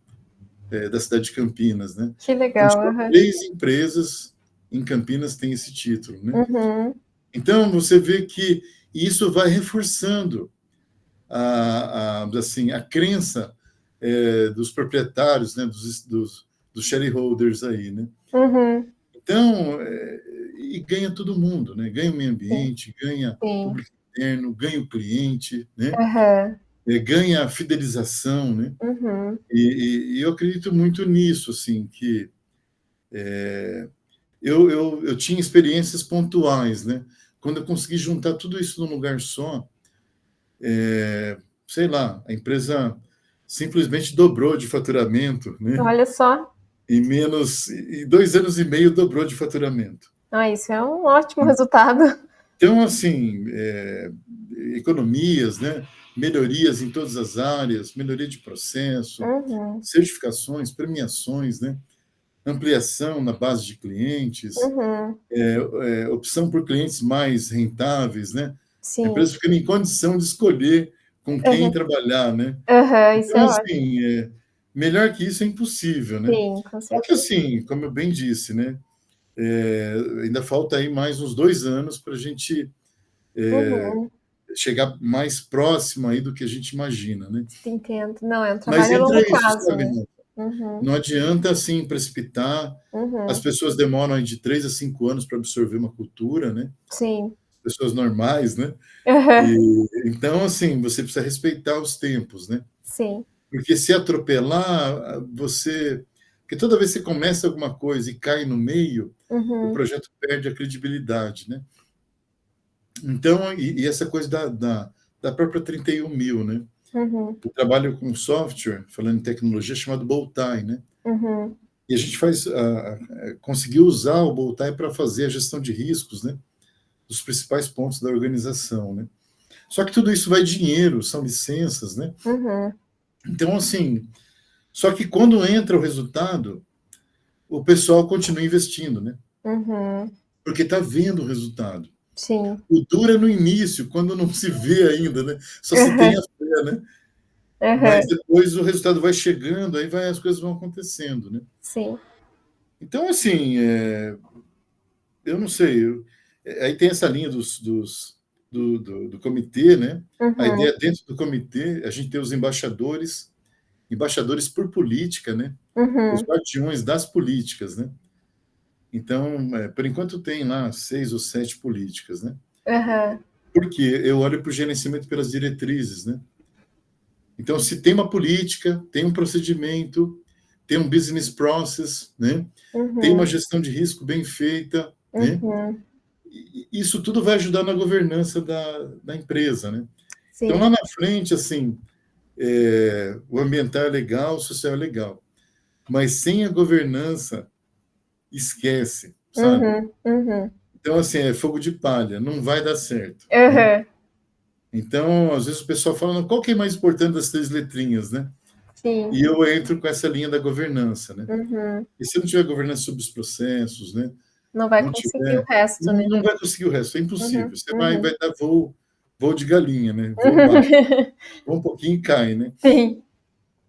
da cidade de Campinas, né? Que Então, legal. só Aham. 3 empresas em Campinas têm esse título, né? Uhum. Então, você vê que isso vai reforçando assim, a crença dos proprietários, né? Dos shareholders aí, né? Uhum. Então, e ganha todo mundo, né? Ganha o meio Sim. ambiente, ganha o Sim. público interno, ganha o cliente, né? Aham. Ganha a fidelização, né? Uhum. E eu acredito muito nisso, assim, que eu tinha experiências pontuais, né? Quando eu consegui juntar tudo isso num lugar só, sei lá, a empresa simplesmente dobrou de faturamento, né? Olha só. Em 2 anos e meio dobrou de faturamento. Ah, isso é um ótimo resultado. Então, assim, economias, né? Melhorias em todas as áreas, melhoria de processo, Uhum. certificações, premiações, né? Ampliação na base de clientes, Uhum. opção por clientes mais rentáveis, né? A Sim. empresa ficando em condição de escolher com quem Aham. trabalhar, né? Aham, isso Então, é ótimo. assim, melhor que isso é impossível, né? Sim, com Só que, certeza. assim, como eu bem disse, né? Ainda falta aí mais uns 2 anos para a gente Uhum. chegar mais próximo aí do que a gente imagina, né? Entendo. Não, é um Mas trabalho a entra longo isso, prazo, sabe, né. Renato? Uhum. Não adianta, assim, precipitar. As Uhum. pessoas demoram aí de 3 a 5 anos para absorver uma cultura, né? Sim. Pessoas normais, né? Aham. Então, assim, você precisa respeitar os tempos, né? Sim. Porque se atropelar, você. Porque toda vez que você começa alguma coisa e cai no meio, o Uhum. projeto perde a credibilidade, né? Então, e essa coisa da própria 31.000, né? Uhum. Eu trabalho com software, falando em tecnologia, chamado Bowtie, né? Uhum. E a gente conseguiu usar o Bowtie para fazer a gestão de riscos, né? Dos principais pontos da organização, né? Só que tudo isso vai dinheiro, são licenças, né? Uhum. Então, assim, só que quando entra o resultado, o pessoal continua investindo, né? Uhum. Porque está vendo o resultado. Sim. O duro é no início, quando não se vê ainda, né? Só se tem a Aham. fé, né? Mas Aham. depois o resultado vai chegando, aí as coisas vão acontecendo, né? Sim. Então, assim, eu não sei. Aí tem essa linha do comitê, né? A Uhum. ideia é dentro do comitê, a gente tem os embaixadores por política, né? Os Uhum. guardiões das políticas, né? Então, por enquanto tem lá 6 ou 7 políticas, né? Aham. Porque eu olho para o gerenciamento pelas diretrizes, né? Então, se tem uma política, tem um procedimento, tem um business process, né? Tem uma Uhum. gestão de risco bem feita, né? Uhum. Isso tudo vai ajudar na governança da empresa, né? Então, Sim. lá na frente, assim, o ambiental é legal, o social é legal, mas sem a governança, esquece, sabe? Uhum. Uhum. Então, assim, é fogo de palha, não vai dar certo, né? Aham. Então, às vezes o pessoal fala, qual que é mais importante das 3 letrinhas, né? Sim. E eu entro com essa linha da governança, né? Uhum. E se não tiver governança sobre os processos, né? Não vai Não conseguir o tiver, resto, né. não vai conseguir o resto, é Uhum. impossível. Você vai Uhum. dar voo de galinha, né? Voo baixo, Uhum. voa um pouquinho e cai, né? Sim.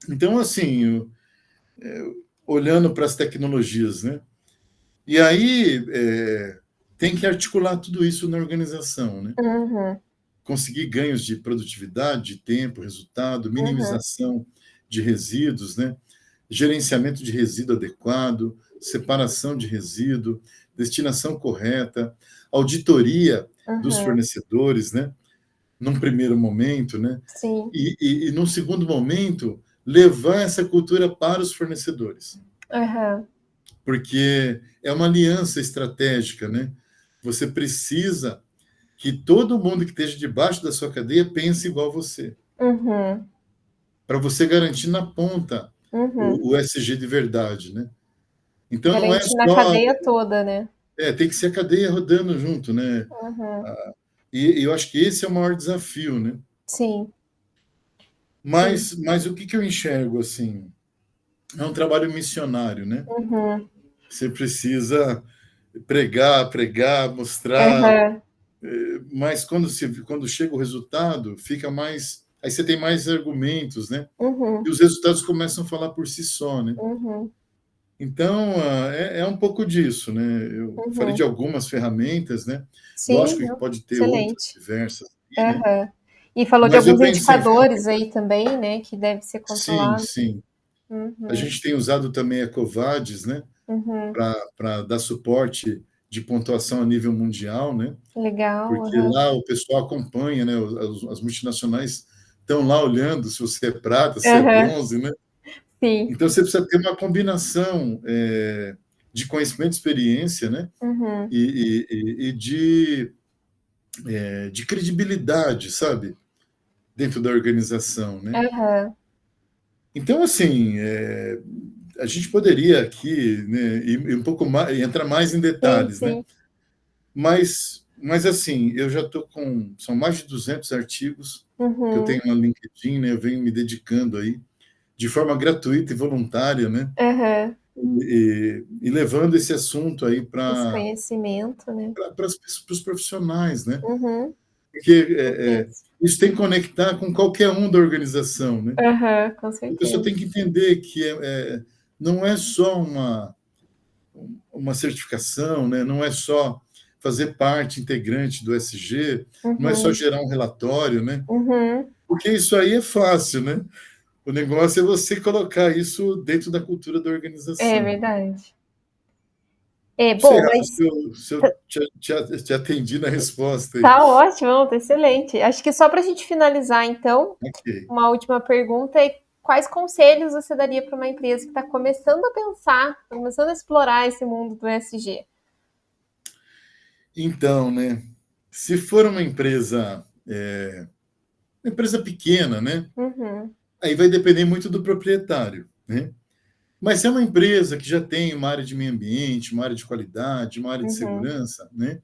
Então, assim, olhando para as tecnologias, né? E aí tem que articular tudo isso na organização, né? Uhum. Conseguir ganhos de produtividade, de tempo, resultado, Uhum. minimização de resíduos, né? gerenciamento de resíduo adequado, separação de resíduo, destinação correta, auditoria dos Uhum. fornecedores, né? Num primeiro momento, né? Sim. Num segundo momento, levar essa cultura para os fornecedores, Aham. porque é uma aliança estratégica, né? Você precisa que todo mundo que esteja debaixo da sua cadeia pense igual a você, Uhum. para você garantir na ponta Uhum. o SG de verdade, né? Então não é Garantir na só, cadeia toda, né? tem que ser a cadeia rodando junto, né? Uhum. E eu acho que esse é o maior desafio, né? Sim, sim. Mas o que que eu enxergo assim? É um trabalho missionário, né? Uhum. Você precisa pregar, pregar, mostrar, Aham. mas quando chega o resultado, fica mais. Aí você tem mais argumentos, né? E Uhum. os resultados começam a falar por si só, né? Uhum. Então, é um pouco disso, né? Eu falei de Uhum. algumas ferramentas, né? Sim, Lógico que não. pode ter outras Excelente. diversas, aí, né? Aham. E falou de Mas eu alguns pensei, indicadores aí também, né, que deve ser sim, controlado. sim. A Uhum. gente tem usado também a Covadis, né? Uhum. Para dar suporte de pontuação a nível mundial, né? Legal. Porque Aham. lá o pessoal acompanha, né? As multinacionais estão lá olhando se você é prata, se é Aham. bronze, né? Sim. Então você precisa ter uma combinação de conhecimento e experiência, né? Uhum. E de credibilidade, sabe? Dentro da organização, né? Aham. Então, assim, a gente poderia aqui, né, ir um pouco mais, entrar mais em Sim, detalhes, né? sim. Mas assim, eu já estou com. São mais de 200 artigos que eu Uhum. tenho no LinkedIn, né? Eu venho me dedicando aí, de forma gratuita e voluntária, né? Aham. E levando esse assunto aí Esse para conhecimento, né? os profissionais, né? Uhum. Porque Com certeza. isso tem que conectar com qualquer um da organização, né? Aham, com A pessoa certeza. tem que entender que não é só uma certificação, né? Não é só fazer parte integrante do SG, não é só Uhum. gerar um relatório, né? Uhum. Porque isso aí é fácil, né? O negócio é você colocar isso dentro da cultura da É organização. verdade. É, Você bom, acha mas se eu te atendi na resposta aí? tá ótimo, não, tá excelente. Acho que só para a gente finalizar, então, Ok. uma última pergunta é quais conselhos você daria para uma empresa que está começando a pensar, tá começando a explorar esse mundo do ESG? Então, né? Se for uma empresa pequena, né? Uhum. Aí vai depender muito do proprietário, né? Mas se é uma empresa que já tem uma área de meio ambiente, uma área de qualidade, uma área de Uhum. segurança, né?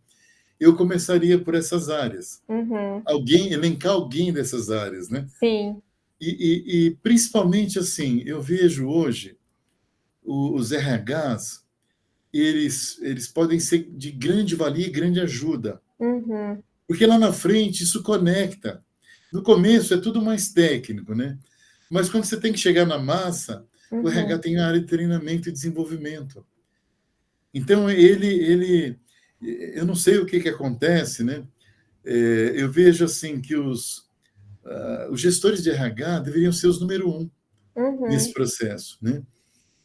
Eu começaria por essas áreas. Uhum. Elencar alguém dessas áreas, né? Sim. E principalmente assim, eu vejo hoje os RHs, eles podem ser de grande valia e grande ajuda, Uhum. porque lá na frente isso conecta. No começo é tudo mais técnico, né? Mas quando você tem que chegar na massa, o RH Uhum. tem a área de treinamento e desenvolvimento. Então eu não sei o que que acontece, né? Eu vejo assim que os gestores de RH deveriam ser os número um nesse Uhum. processo, né?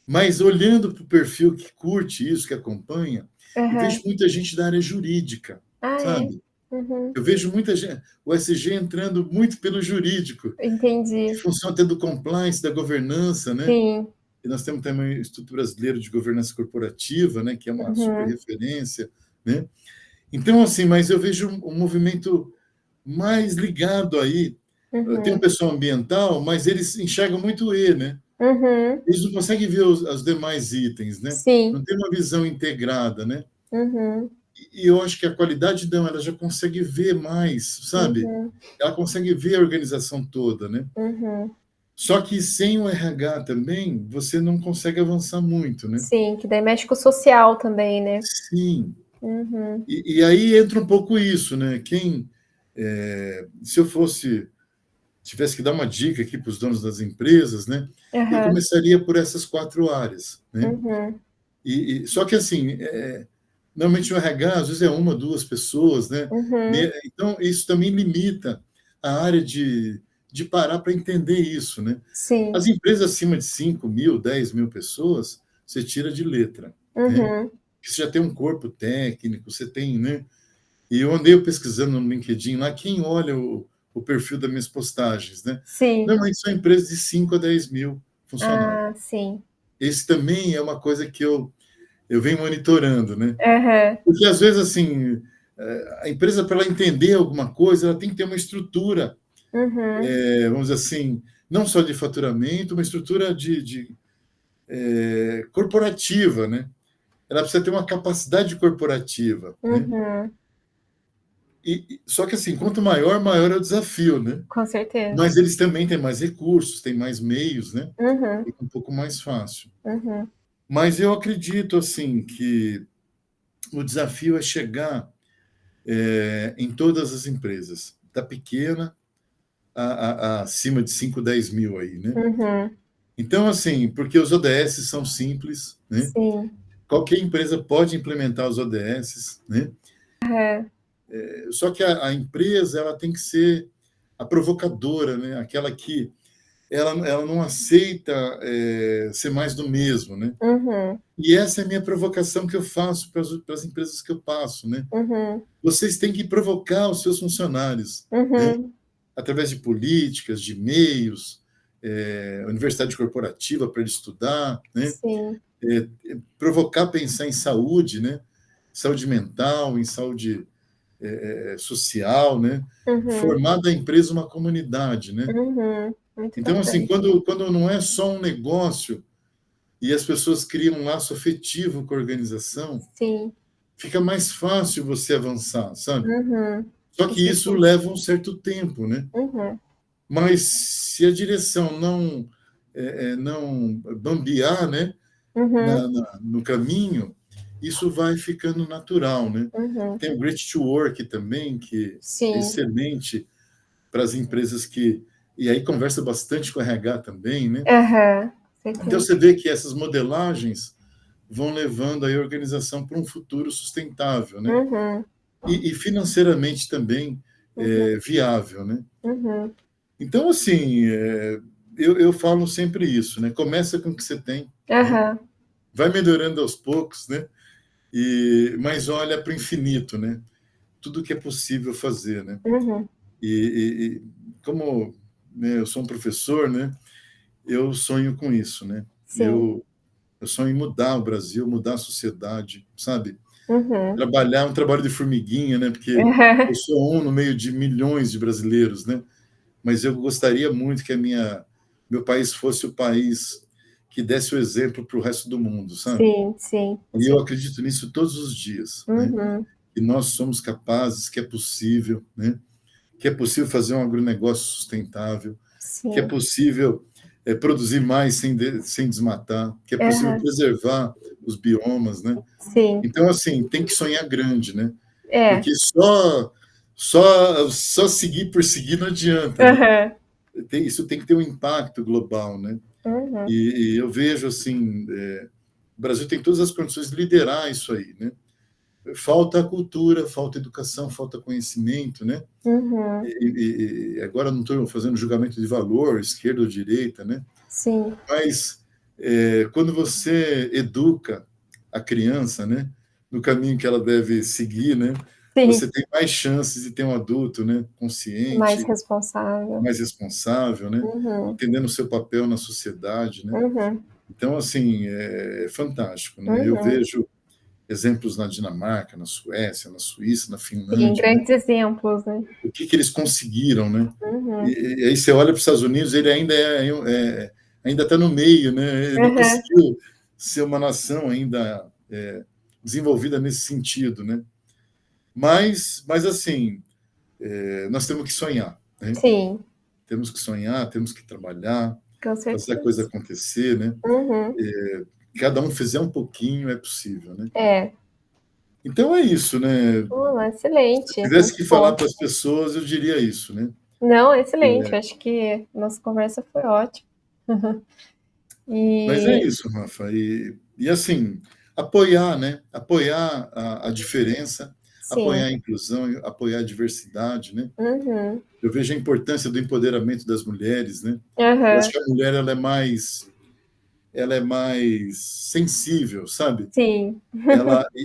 Mas olhando para o perfil que curte isso, que acompanha, eu vejo Aham. muita gente da área jurídica, Ah, é? sabe? Uhum. Eu vejo muita gente, o SG entrando muito pelo jurídico, em Entendi. função até do compliance, da governança, né? Sim. E nós temos também o Instituto Brasileiro de Governança Corporativa, né? Que é uma super Uhum. referência, né? Então, assim, mas eu vejo um movimento mais ligado aí. Tem um Uhum. pessoal ambiental, mas eles enxergam muito o E, né? Uhum. Eles não conseguem ver os demais itens, né? Sim. Não tem uma visão integrada, né? Uhum. E eu acho que a qualidade não, ela já consegue ver mais, sabe? Uhum. Ela consegue ver a organização toda, né? Uhum. Só que sem o RH também, você não consegue avançar muito, né? Sim, que daí mexe com o social também, né? Sim. Uhum. E aí entra um pouco isso, né? Se eu tivesse que dar uma dica aqui para os donos das empresas, né? Eu Aham. começaria por essas 4 áreas, né? Uhum. Só que assim, normalmente no RH às vezes é uma, duas pessoas, né? Uhum. Então isso também limita a área de parar para entender isso, né? Sim. As empresas acima de 5.000, 10.000 pessoas, você tira de letra, né? Uhum. Você já tem um corpo técnico, você tem, né? E eu andei pesquisando no LinkedIn lá, quem olha o perfil das minhas postagens, né? Sim. Normalmente são empresas de 5 a 10 mil funcionários. Ah, sim. Esse também é uma coisa que eu venho monitorando, né? Aham. Porque, às vezes, assim, a empresa, para ela entender alguma coisa, ela tem que ter uma estrutura, Uhum. vamos dizer assim, não só de faturamento, uma estrutura corporativa, né? Ela precisa ter uma capacidade corporativa, né? Uhum. Só que, assim, quanto maior, maior é o desafio, né? Com certeza. Mas eles também têm mais recursos, têm mais meios, né? Uhum. Fica um pouco mais fácil. Uhum. Mas eu acredito, assim, que o desafio é chegar em todas as empresas, da pequena acima de 5, 10 mil aí, né? Uhum. Então, assim, porque os ODS são simples, né? Sim. Qualquer empresa pode implementar os ODS, né? Aham. Só que a empresa ela tem que ser a provocadora, né? Aquela que ela não aceita ser mais do mesmo, né? Uhum. E essa é a minha provocação que eu faço para as empresas que eu passo, né? Uhum. Vocês têm que provocar os seus funcionários, né? Uhum. Através de políticas, de meios, universidade corporativa para ele estudar, né? Sim. Provocar pensar em saúde, né? Saúde mental, em saúde social, né? Uhum. Formar da empresa uma comunidade, né? Uhum. Muito Então, assim, importante. quando não é só um negócio e as pessoas criam um laço afetivo com a organização, Sim. fica mais fácil você avançar, sabe? Uhum. Só Com que isso certeza. leva um certo tempo, né? Uhum. Mas se a direção não bambear, né, Uhum. no caminho, isso vai ficando natural, né? Uhum. Tem o Great to Work também, que é Sim. excelente para as empresas que... E aí conversa bastante com o RH também, né? Aham. Com Então certeza. você vê que essas modelagens vão levando a organização para um futuro sustentável, né? Uhum. E financeiramente também Uhum. viável, né? Uhum. Então, assim, eu falo sempre isso, né? Começa com o que você tem, né? Aham. Vai melhorando aos poucos, né? Mas olha para o infinito, né? Tudo que é possível fazer, né? Uhum. E como, né, eu sou um professor, né? Eu sonho com isso, né? Sim. Eu sonho em mudar o Brasil, mudar a sociedade, sabe? Uhum. Trabalhar um trabalho de formiguinha, né? Porque eu sou um no meio de milhões de brasileiros, né? Mas eu gostaria muito que meu país fosse o país que desse o exemplo para o resto do mundo, sabe? Sim, sim. Com E eu certeza. acredito nisso todos os dias, né? Uhum. Que nós somos capazes, que é possível, né? Que é possível fazer um agronegócio sustentável, que é Sim. possível produzir mais sem desmatar, que é possível Aham. preservar os biomas, né? Sim. Então, assim, tem que sonhar grande, né? É. Porque só seguir por seguir não adianta, né? Aham. Isso tem que ter um impacto global, né? Uhum. E eu vejo assim, o Brasil tem todas as condições de liderar isso aí, né? Falta cultura, falta educação, falta conhecimento, né? Uhum. Agora não estou fazendo julgamento de valor, esquerda ou direita, né? Sim. Mas quando você educa a criança, né, no caminho que ela deve seguir, né, Sim. você tem mais chances de ter um adulto, né, Mais consciente, responsável. mais responsável, né, Uhum. entendendo o seu papel na sociedade, né. Uhum. Então, assim, é fantástico, né. Eu Uhum. vejo exemplos na Dinamarca, na Suécia, na Suíça, na Sim, Finlândia, né, grandes exemplos, né? o que eles conseguiram, né. Uhum. E aí você olha para os Estados Unidos, ele ainda está no meio, né? Ele não Aham. conseguiu ser uma nação ainda desenvolvida nesse sentido, né? Mas assim, nós temos que sonhar, né? Sim, Temos que sonhar, temos que trabalhar, com fazer a coisa certeza. acontecer, né? Uhum. Cada um fizer um pouquinho é possível, né? É. Então é isso, né? Se eu Excelente, tivesse muito que falar bom. para as pessoas, eu diria isso, né? Não, excelente. Acho que nossa conversa foi ótima. Mas é E isso, Rafa. E assim, apoiar, né? Apoiar a diferença, Sim. apoiar a inclusão, apoiar a diversidade, né? Uhum. Eu vejo a importância do empoderamento das mulheres, né? Eu acho Aham. que a mulher ela é mais sensível, sabe? Sim.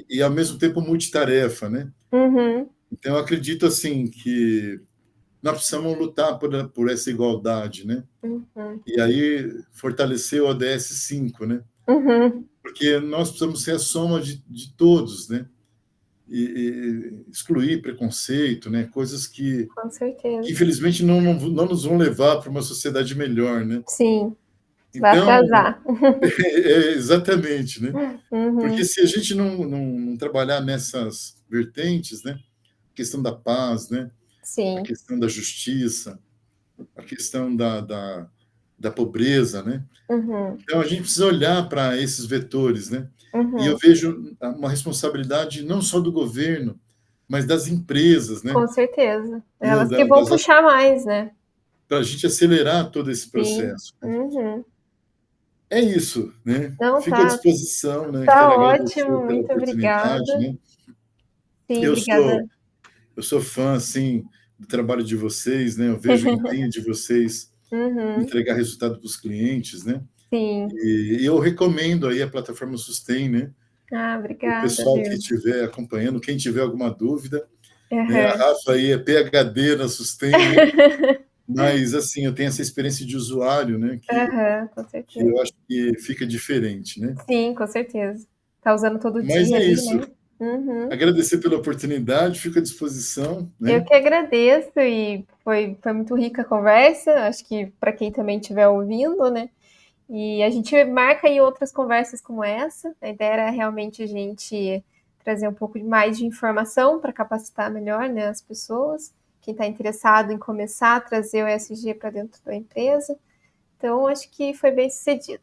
E ao mesmo tempo multitarefa, né? Uhum. Então eu acredito assim que nós precisamos lutar por essa igualdade, né? Uhum. E aí fortalecer o ODS 5, né? Uhum. Porque nós precisamos ser a soma de todos, né? E excluir preconceito, né? Coisas Com que certeza. infelizmente não nos vão levar para uma sociedade melhor, né? Sim, vai Então, atrasar. exatamente, né? Porque Uhum. se a gente não trabalhar nessas vertentes, né? A questão da paz, né? A Sim. questão da justiça, a questão da pobreza, né? Uhum. Então a gente precisa olhar para esses vetores, né? E eu Uhum. vejo uma responsabilidade não só do governo, mas das empresas, né? Com certeza. E Elas que vão puxar mais, né? para a gente acelerar todo esse Sim. processo, né? Uhum. É isso, né? Não, Fico à tá, disposição, né? tá Quero agradecer ótimo. pela Muito oportunidade, obrigada. né? Sim, Eu obrigada. sou eu sou fã assim do trabalho de vocês, né? Eu vejo o empenho de vocês em Uhum. entregar resultado para os clientes, né? Sim. E eu recomendo aí a plataforma Sustain, né? Ah, O obrigada, pessoal que viu? estiver acompanhando, quem tiver alguma dúvida, né? A Aham. Rafa aí é PhD na Sustain, né? Mas assim, eu tenho essa experiência de usuário, né? Aham, com Que eu certeza. acho que fica diferente, né? Sim, com certeza. Tá usando todo Mas dia é ali, isso. né? Uhum. Agradecer pela oportunidade, fico à disposição, Eu né? que agradeço e foi muito rica a conversa. Acho que para quem também estiver ouvindo, né? E a gente marca aí outras conversas como essa. A ideia era realmente a gente trazer um pouco mais de informação para capacitar melhor, né, as pessoas. Quem está interessado em começar a trazer o ESG para dentro da empresa. Então, acho que foi bem sucedido.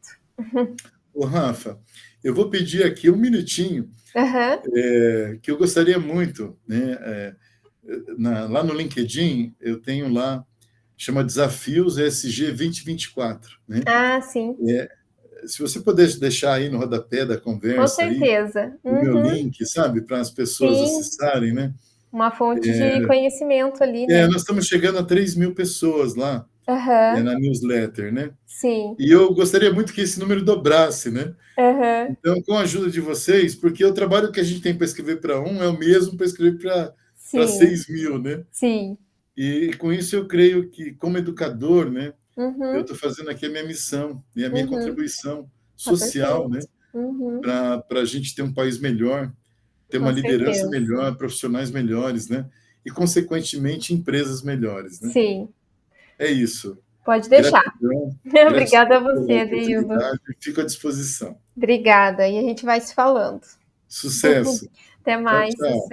Ô, Rafa, eu vou pedir aqui um minutinho, Aham. que eu gostaria muito, né? Lá no LinkedIn, eu tenho lá, chama Desafios ESG 2024, né? Ah, sim. Se você puder deixar aí no rodapé da Com conversa aí, certeza. o meu Uhum. link, sabe, para as pessoas Sim, acessarem, né? uma fonte de conhecimento ali, né? Nós estamos chegando a 3.000 pessoas lá, Aham. na newsletter, né? Sim. E eu gostaria muito que esse número dobrasse, né? Aham. Então, com a ajuda de vocês, porque o trabalho que a gente tem para escrever para um é o mesmo para escrever para Sim. 6.000, né? Sim. E com isso eu creio que, como educador, né, eu Uhum. estou fazendo aqui a minha missão e a minha Uhum. contribuição Tá social, perfeito. né, Uhum. para a gente ter um país melhor, ter uma Com liderança certeza. melhor, profissionais melhores, né, e consequentemente empresas melhores, né. Sim. É isso. Pode deixar. Gratidão, Obrigada a gratidão pela você, Deildo. oportunidade. Fico à disposição. Obrigada. E a gente vai se falando. Sucesso. Até Tchau, mais. tchau. Sucesso.